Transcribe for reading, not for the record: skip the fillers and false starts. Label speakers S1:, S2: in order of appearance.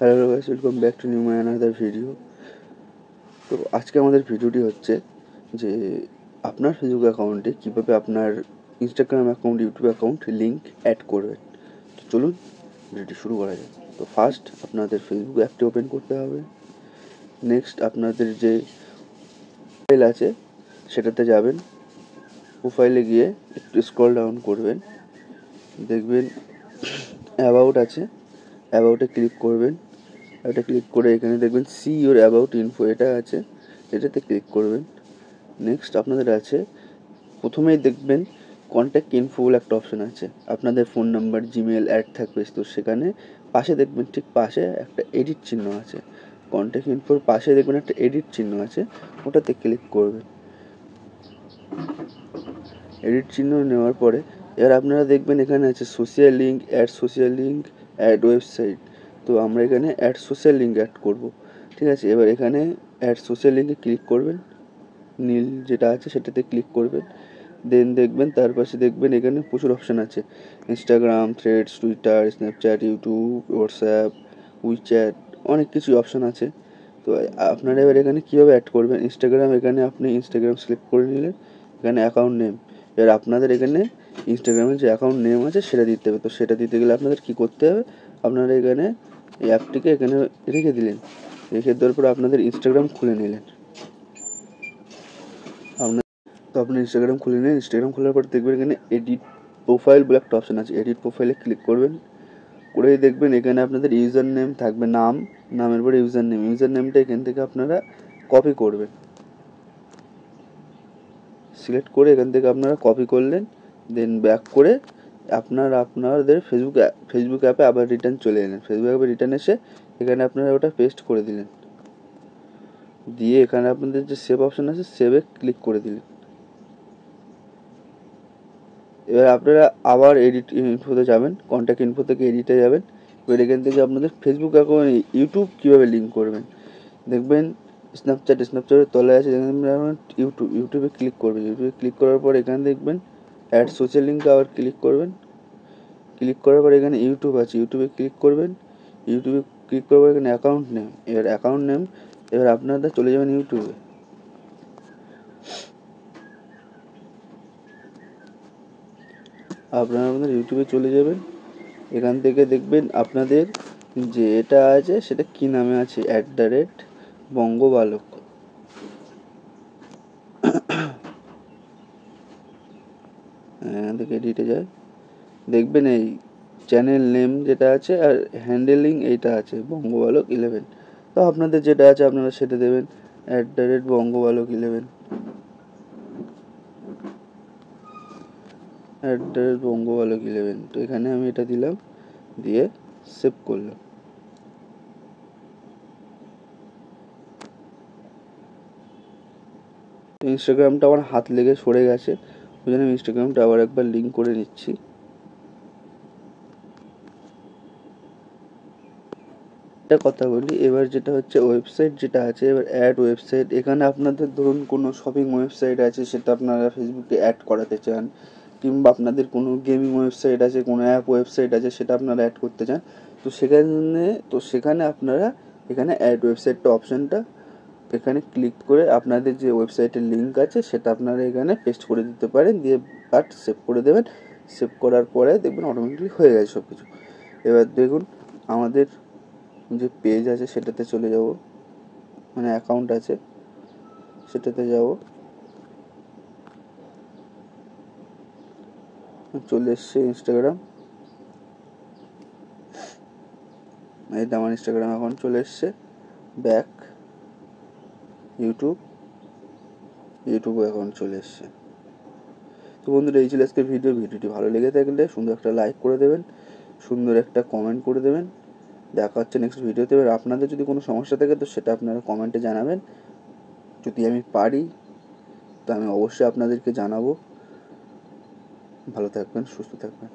S1: Hello guys, welcome back to new my another video. তো আজকে আমাদের ভিডিওটি হচ্ছে যে আপনার ফেসবুক অ্যাকাউন্টে কীভাবে আপনার Instagram account, YouTube account link add করবেন। তো চলুন ভিডিওটি শুরু করা যায়। তো ফার্স্ট আপনাদের ফেসবুক অ্যাপটি ওপেন করতে হবে। নেক্সট আপনাদের যে প্রোফাইল আছে সেটাতে যাবেন। প্রোফাইলে গিয়ে একটু স্ক্রল ডাউন করবেন, দেখবেন অ্যাবাউট আছে, অ্যাবাউটে ক্লিক করবেন। এটা ক্লিক করে এখানে দেখবেন সি ইউর অ্যাবাউট ইনফো এটা আছে, এটাতে ক্লিক করবেন। নেক্সট আপনাদের আছে, প্রথমেই দেখবেন কন্ট্যাক্ট ইনফো বলে একটা অপশন আছে, আপনাদের ফোন নাম্বার, জিমেল অ্যাড থাকবে। তো সেখানে পাশে দেখবেন, ঠিক পাশে একটা এডিট চিহ্ন আছে, কন্ট্যাক্ট ইনফোর পাশে দেখবেন একটা এডিট চিহ্ন আছে, ওটাতে ক্লিক করবেন। এডিট চিহ্ন নেওয়ার পরে এবার আপনারা দেখবেন এখানে আছে সোশ্যাল লিঙ্ক, অ্যাড ওয়েবসাইট। তো আমরা এখানে অ্যাড সোশ্যাল লিঙ্ক অ্যাড করব, ঠিক আছে। এবার এখানে অ্যাড সোশ্যাল লিঙ্কে ক্লিক করবেন, নীল যেটা আছে সেটাতে ক্লিক করবেন। দেন দেখবেন তার পাশে দেখবেন এখানে প্রচুর অপশান আছে, Instagram, threads, Twitter, Snapchat, YouTube, WhatsApp, WeChat, অনেক কিছু অপশান আছে। তো আপনারা এবার এখানে কীভাবে অ্যাড করবেন, ইনস্টাগ্রাম, এখানে আপনি ইনস্টাগ্রাম সিলেক্ট করে নিলেন, এখানে অ্যাকাউন্ট নেম। এবার আপনাদের এখানে ইনস্টাগ্রামের যে অ্যাকাউন্ট নেম আছে সেটা দিতে হবে। তো সেটা দিতে গেলে আপনাদের কী করতে হবে, আপনারা এখানে এই অ্যাপটিকে এখানে রেখে দিলেন, রেখে দেওয়ার পর আপনাদের ইনস্টাগ্রাম খুলে নিলেন। আপনার ইনস্টাগ্রাম খুলে নিন। ইনস্টাগ্রাম খোলার পর দেখবেন এখানে এডিট প্রোফাইল বলে একটা অপশান আছে, এডিট প্রোফাইলে ক্লিক করবেন। করেই দেখবেন এখানে আপনাদের ইউজার নেম থাকবে, নামের পরে ইউজার নেমটা এখান থেকে আপনারা কপি করবেন। সিলেক্ট করে এখান থেকে আপনারা কপি করলেন, দেন ব্যাক করে আপনাদের ফেসবুক অ্যাপে আবার রিটার্ন চলে এলেন। ফেসবুক অ্যাপে রিটার্ন এসে এখানে আপনারা ওটা পেস্ট করে দিলেন, দিয়ে এখানে আপনাদের যে সেভ অপশান আছে সেভে ক্লিক করে দিলেন। এবার আপনারা আবার এডিট ইনফোতে যাবেন, কন্ট্যাক্ট ইনফো থেকে এডিটে যাবেন। এবার এখান থেকে আপনাদের ফেসবুক অ্যাকাউন্ট, ইউটিউব কীভাবে লিঙ্ক করবেন দেখবেন। স্ন্যাপচ্যাটের তলায় আছে, ইউটিউবে ক্লিক করবেন। ইউটিউবে ক্লিক করার পর এখানে দেখবেন অ্যাড সোশ্যাল লিঙ্কে আবার ক্লিক করবেন। ক্লিক করার পর এখানে ইউটিউব আছে, ইউটিউবে ক্লিক করবেন। ইউটিউবে ক্লিক করার পর এখানে অ্যাকাউন্ট নেম, এবার আপনারা চলে যাবেন ইউটিউবে। আপনাদের ইউটিউবে চলে যাবেন, এখান থেকে দেখবেন আপনাদের যে এটা আছে সেটা কি নামে আছে, @বঙ্গবালক। এখান থেকে এডিটে যায়, দেখবেন এই চ্যানেল নেম যেটা আছে আর হ্যান্ডেলিং এইটা আছে বঙ্গবালক 11। তো আপনাদের যেটা আছে আপনারা সেটা দেবেন, @বঙ্গবালক11, @বঙ্গবালক11। তো এখানে আমি এটা দিলাম, দিয়ে সেভ করলাম। ইনস্টাগ্রামটা আমার হাত লেগে সরে গেছে, ওই জন্য আমি ইনস্টাগ্রামটা আবার একবার লিঙ্ক করে নিচ্ছি। একটা কথা বলি, এবার যেটা হচ্ছে ওয়েবসাইট যেটা আছে, এবার অ্যাড ওয়েবসাইট। এখানে আপনাদের ধরুন কোনো শপিং ওয়েবসাইট আছে, সেটা আপনারা ফেসবুকে অ্যাড করাতে চান, কিংবা আপনাদের কোনো গেমিং ওয়েবসাইট আছে, কোনো অ্যাপ ওয়েবসাইট আছে, সেটা আপনারা অ্যাড করতে চান। সেখানে আপনারা এখানে অ্যাড ওয়েবসাইটটা অপশানটা এখানে ক্লিক করে আপনাদের যে ওয়েবসাইটের লিঙ্ক আছে সেটা আপনারা এখানে পেস্ট করে দিতে পারেন, দিয়ে সেভ করে দেবেন। সেভ করার পরে দেখবেন অটোমেটিকলি হয়ে গেছে সব কিছু। এবার দেখুন আমাদের যে পেজ আছে সেটাতে চলে যাব, মানে অ্যাকাউন্ট আছে সেটাতে যাব, চলে এসছে ইনস্টাগ্রাম। এইটা আমার ইনস্টাগ্রাম অ্যাকাউন্ট চলে এসছে। ব্যাক, ইউটিউব অ্যাকাউন্ট চলে এসছে। তো বন্ধুরা, এই ছিল আজকের ভিডিওটি ভালো লেগে থাকলে সুন্দর একটা লাইক করে দেবেন, সুন্দর একটা কমেন্ট করে দেবেন। দেখা হচ্ছে নেক্সট ভিডিওতে। এবার আপনাদের যদি কোনো সমস্যা থাকে তো সেটা আপনারা কমেন্টে জানাবেন, যদি আমি পারি তো আমি অবশ্যই আপনাদেরকে জানাবো। ভালো থাকবেন, সুস্থ থাকবেন।